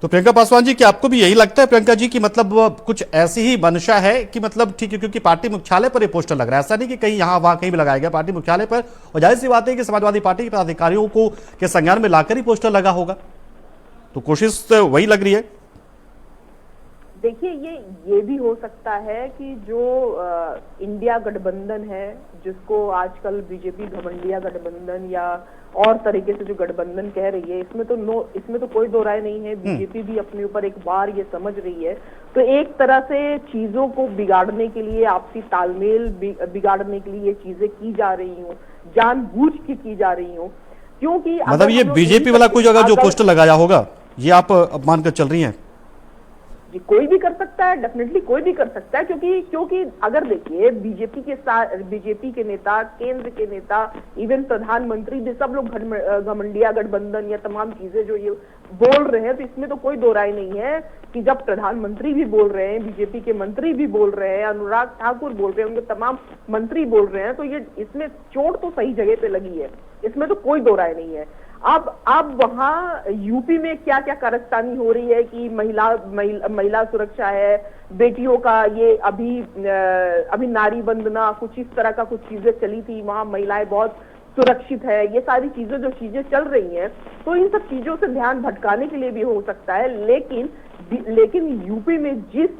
तो प्रियंका पासवान जी, क्या आपको भी यही लगता है प्रियंका जी कि मतलब कुछ ऐसी ही मंशा है कि मतलब ठीक है, क्योंकि पार्टी मुख्यालय पर ये पोस्टर लग रहा है, ऐसा नहीं कि कहीं यहाँ वहां कहीं भी लगाया गया, पार्टी मुख्यालय पर, और जाहिर सी बात है कि समाजवादी पार्टी के पदाधिकारियों को के संज्ञान में लाकर ही पोस्टर लगा होगा, तो कोशिश तो वही लग रही है। देखिए, ये भी हो सकता है कि जो इंडिया गठबंधन है, जिसको आजकल बीजेपी घमंडिया गठबंधन या और तरीके से जो गठबंधन कह रही है, इसमें तो कोई दो राय नहीं है। बीजेपी भी अपने ऊपर एक बार ये समझ रही है, तो एक तरह से चीजों को बिगाड़ने के लिए, आपसी तालमेल बिगाड़ने के लिए ये चीजें की जा रही हूँ, जानबूझ के की जा रही हूँ। क्योंकि मतलब ये बीजेपी वाला कुछ अगर जो पोस्टर लगाया होगा, ये आप मानकर चल रही हैं? कोई भी कर सकता है, डेफिनेटली कोई भी कर सकता है, क्योंकि अगर देखिए बीजेपी के साथ, बीजेपी के नेता, केंद्र के नेता, इवन प्रधानमंत्री भी सब लोग घमंडिया गठबंधन या तमाम चीजें जो ये बोल रहे हैं, तो इसमें तो कोई दो राय नहीं है कि जब प्रधानमंत्री भी बोल रहे हैं, बीजेपी के मंत्री भी बोल रहे हैं, अनुराग ठाकुर बोल रहे हैं, उनके तमाम मंत्री बोल रहे हैं, तो ये इसमें चोट तो सही जगह पे लगी है, इसमें तो कोई दो राय नहीं है। अब वहां यूपी में क्या क्या कारस्तानी हो रही है कि महिला सुरक्षा है, बेटियों का ये अभी नारी वंदना, कुछ इस तरह का कुछ चीजें चली थी, वहां महिलाएं बहुत सुरक्षित है, ये सारी चीजें जो चीजें चल रही हैं, तो इन सब चीजों से ध्यान भटकाने के लिए भी हो सकता है। लेकिन यूपी में जिस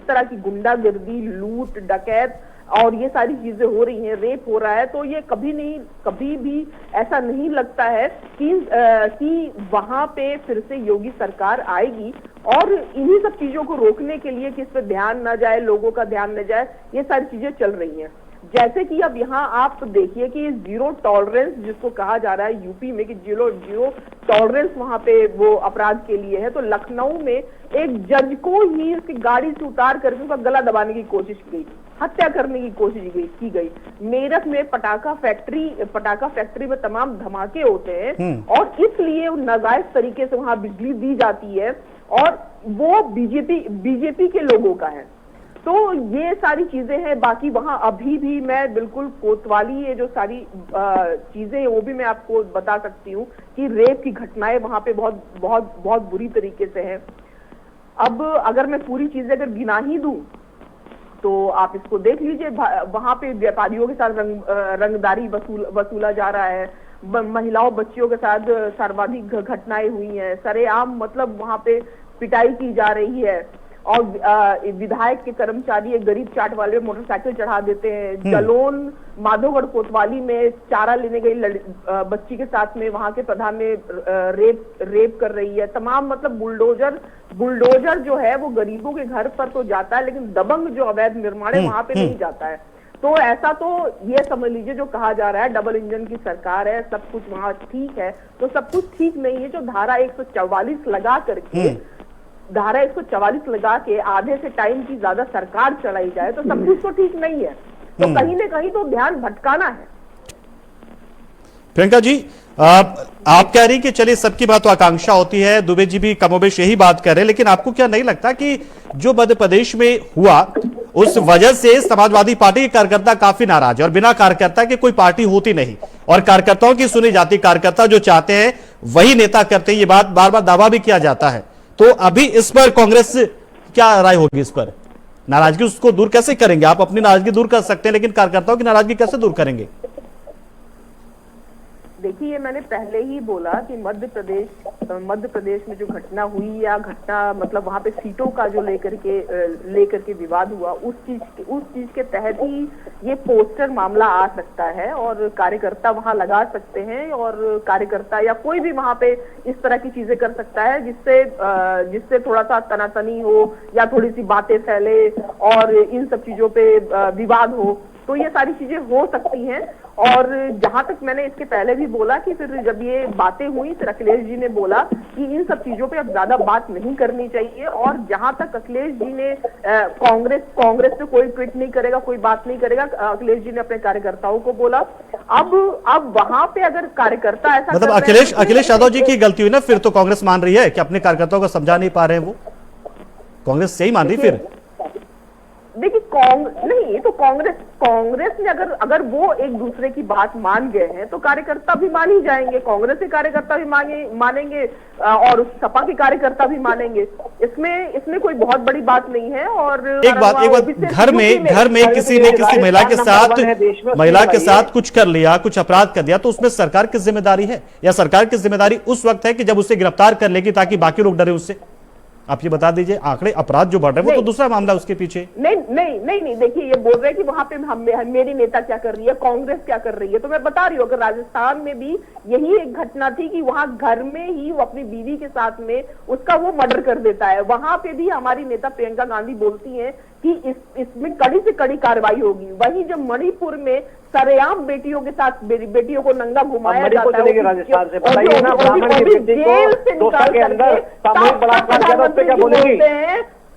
तरह की गुंडागर्दी, लूट, डकैत और ये सारी चीजें हो रही हैं, रेप हो रहा है, तो ये कभी भी ऐसा नहीं लगता है कि वहां पे फिर से योगी सरकार आएगी और इन्हीं सब चीजों को रोकने के लिए कि इस पे ध्यान ना जाए, लोगों का ध्यान न जाए, ये सारी चीजें चल रही हैं। जैसे कि अब यहाँ आप देखिए कि जीरो टॉलरेंस जिसको कहा जा रहा है यूपी में, कि जीरो टॉलरेंस वहां पे वो अपराध के लिए है, तो लखनऊ में एक जज को ही उसकी गाड़ी से उतार करके उसका गला दबाने की कोशिश की गई, हत्या करने की कोशिश की गई। मेरठ में पटाखा फैक्ट्री में तमाम धमाके होते हैं और इसलिए नाजायज तरीके से वहां बिजली दी जाती है और वो बीजेपी के लोगों का है। तो ये सारी चीजें हैं। बाकी वहां अभी भी मैं बिल्कुल कोतवाली, ये जो सारी चीजें वो भी मैं आपको बता सकती हूँ कि रेप की घटनाएं वहां पे बहुत बहुत बहुत बुरी तरीके से है। अब अगर मैं पूरी चीजें अगर गिना ही दूं तो आप इसको देख लीजिए, वहां पे व्यापारियों के साथ रंगदारी वसूला जा रहा है, महिलाओं बच्चियों के साथ सर्वाधिक घटनाएं हुई हैं, सरेआम मतलब वहां पे पिटाई की जा रही है और विधायक के कर्मचारी एक गरीब चाट वाले मोटरसाइकिल चढ़ा देते हैं। जलोन माधोगढ़ कोतवाली में चारा लेने गई बच्ची के साथ में वहां के प्रधान में रेप कर रही है। तमाम मतलब बुलडोजर जो है वो गरीबों के घर पर तो जाता है, लेकिन दबंग जो अवैध निर्माण है वहां पे नहीं जाता है। तो ऐसा तो ये समझ लीजिए, जो कहा जा रहा है डबल इंजन की सरकार है, सब कुछ वहां ठीक है, तो सब कुछ ठीक नहीं है। जो धारा 144 लगा करके धारा 144 लगा के आधे से टाइम की ज्यादा सरकार चलाई जाए तो सब कुछ तो ठीक नहीं है, तो कहीं न कहीं तो ध्यान भटकाना है। प्रियंका जी, आप कह रही कि चलिए सबकी बात तो आकांक्षा होती है, दुबे जी भी कमोबेश यही बात कर रहे हैं, लेकिन आपको क्या नहीं लगता कि जो मध्य प्रदेश में हुआ उस वजह से समाजवादी पार्टी के कार्यकर्ता काफी नाराज है और बिना कार्यकर्ता के कोई पार्टी होती नहीं और कार्यकर्ताओं की सुनी जाती, कार्यकर्ता जो चाहते हैं वही नेता करते हैं, ये बात बार बार दावा भी किया जाता है। तो अभी इस पर कांग्रेस क्या राय होगी? इस पर नाराजगी उसको दूर कैसे करेंगे? आप अपनी नाराजगी दूर कर सकते हैं, लेकिन कार्यकर्ताओं की नाराजगी कैसे दूर करेंगे? देखिए, मैंने पहले ही बोला कि मध्य प्रदेश में जो घटना हुई या घटना मतलब वहां पे सीटों का जो लेकर के विवाद हुआ, उस चीज के तहत ही ये पोस्टर मामला आ सकता है और कार्यकर्ता वहां लगा सकते हैं और कार्यकर्ता या कोई भी वहां पे इस तरह की चीजें कर सकता है जिससे थोड़ा सा तनातनी हो या थोड़ी सी बातें फैले और इन सब चीजों पे विवाद हो, तो ये सारी चीजें हो सकती हैं। और जहां तक मैंने इसके पहले भी बोला कि फिर जब ये बातें हुई फिर अखिलेश जी ने बोला कि इन सब चीजों पे अब ज्यादा बात नहीं करनी चाहिए, और जहां तक अखिलेश जी ने कांग्रेस पे कोई ट्वीट नहीं करेगा, कोई बात नहीं करेगा, अखिलेश जी ने अपने कार्यकर्ताओं को बोला। अब वहां पे अगर कार्यकर्ता ऐसा मतलब अखिलेश यादव जी की गलती हुई ना, फिर तो कांग्रेस मान रही है कि अपने कार्यकर्ताओं को समझा नहीं पा रहे हैं, वो कांग्रेस सही मान रही फिर। देखिए, नहीं, तो कांग्रेस ने अगर वो एक दूसरे की बात मान गए हैं तो कार्यकर्ता भी मान ही जाएंगे, कांग्रेस के कार्यकर्ता भी मानेंगे और सपा के कार्यकर्ता भी मानेंगे। इसमें कोई बहुत बड़ी बात नहीं है। और एक बात घर में किसी ने किसी महिला के साथ कुछ कर लिया, कुछ अपराध कर दिया, तो उसमें सरकार की जिम्मेदारी है, या सरकार की जिम्मेदारी उस वक्त है कि जब उसे गिरफ्तार कर लेगी ताकि बाकी लोग डरे उससे? आप ये बता दीजिए। आंकड़े अपराध जो बढ़ रहे हैं वो तो दूसरा मामला उसके पीछे। नहीं, देखिए, ये बोल रहे हैं कि वहां पे मेरी नेता क्या कर रही है, कांग्रेस क्या कर रही है, तो मैं बता रही हूँ अगर राजस्थान में भी यही एक घटना थी कि वहां घर में ही वो अपनी बीवी के साथ में उसका वो मर्डर कर देता है, वहां पे भी हमारी नेता प्रियंका गांधी बोलती है कि इसमें कड़ी से कड़ी कार्रवाई होगी। वहीं जब मणिपुर में सरेआम बेटियों के साथ बेटियों को नंगा घुमाया जाता है, राजस्थान से बताइए ना, ब्राह्मण की बेटी को 2 साल के अंदर सामूहिक बलात्कार किया, उस पे क्या बोलेंगी?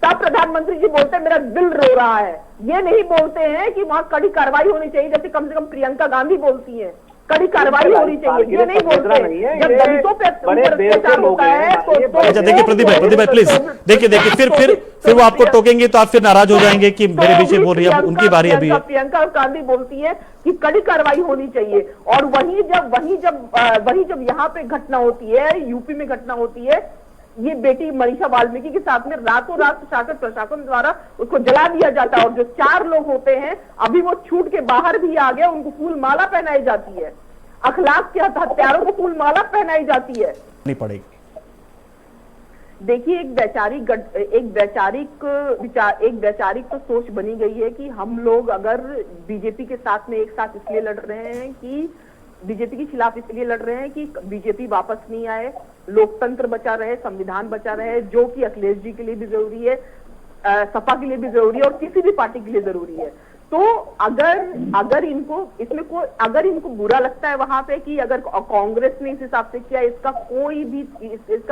तब प्रधानमंत्री जी बोलते हैं मेरा दिल रो रहा है। ये नहीं बोलते हैं कि वहां कड़ी कार्रवाई होनी चाहिए, जैसे कम से कम प्रियंका गांधी बोलती है कड़ी कार्रवाई होनी चाहिए। ये नहीं बोलते जब दलितों पे अत्याचार होता है तो अच्छा देखिए प्रदीप भाई प्लीज देखिए फिर वो आपको टोकेंगे तो आप फिर नाराज हो जाएंगे कि मेरे पीछे बोल रही है। उनकी बारी अभी है। प्रियंका गांधी बोलती है कि कड़ी कार्रवाई होनी चाहिए, और वही जब यहाँ पे घटना होती है, यूपी में घटना होती है, ये बेटी मनीषा वाल्मीकि के साथ में रातों रात प्रशासन द्वारा उसको जला दिया जाता है, और जो 4 लोग होते हैं अभी वो छूट के बाहर भी आ गए, उनको फूल माला पहनाई जाती है, अखलाक के हत्यारों को फूल माला पहनाई जाती है। नहीं पड़ेगी। देखिए एक वैचारिक तो सोच बनी गई है कि हम लोग अगर बीजेपी के साथ में एक साथ इसलिए लड़ रहे हैं कि बीजेपी के खिलाफ इसलिए लड़ रहे हैं कि बीजेपी वापस नहीं आए, लोकतंत्र बचा रहे, संविधान बचा रहे, जो कि अखिलेश जी के लिए भी जरूरी है, सपा के लिए भी जरूरी है और किसी भी पार्टी के लिए जरूरी है। तो अगर इनको बुरा लगता है वहां पे कि अगर कांग्रेस ने इस हिसाब से किया, इसका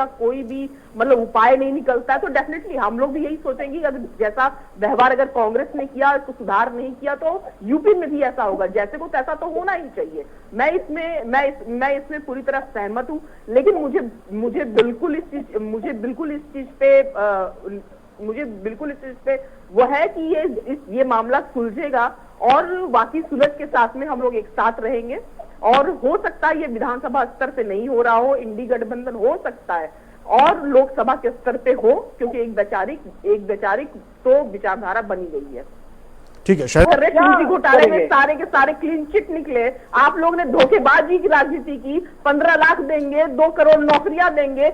कोई भी मतलब उपाय नहीं निकलता है, तो डेफिनेटली हम लोग भी यही सोचेंगे अगर जैसा व्यवहार अगर कांग्रेस ने किया, इसको सुधार नहीं किया, तो यूपी में भी ऐसा होगा, जैसे को तैसा तो होना ही चाहिए। मैं इसमें पूरी तरह सहमत हूं, लेकिन मुझे बिल्कुल इस चीज पे वो है कि ये मामला सुलझेगा और बाकी सुलझ के साथ में हम लोग एक साथ रहेंगे, और हो सकता है ये विधानसभा स्तर से नहीं हो रहा हो, इंडी गठबंधन हो सकता है और लोकसभा के स्तर पे हो, क्योंकि एक वैचारिक तो विचारधारा बनी गई है। ठीक है, शायद घोटाले में सारे के सारे क्लीन चिट निकले। आप लोग ने धोखेबाजी की राजनीति की, 15 लाख देंगे, 2 करोड़ नौकरियां देंगे।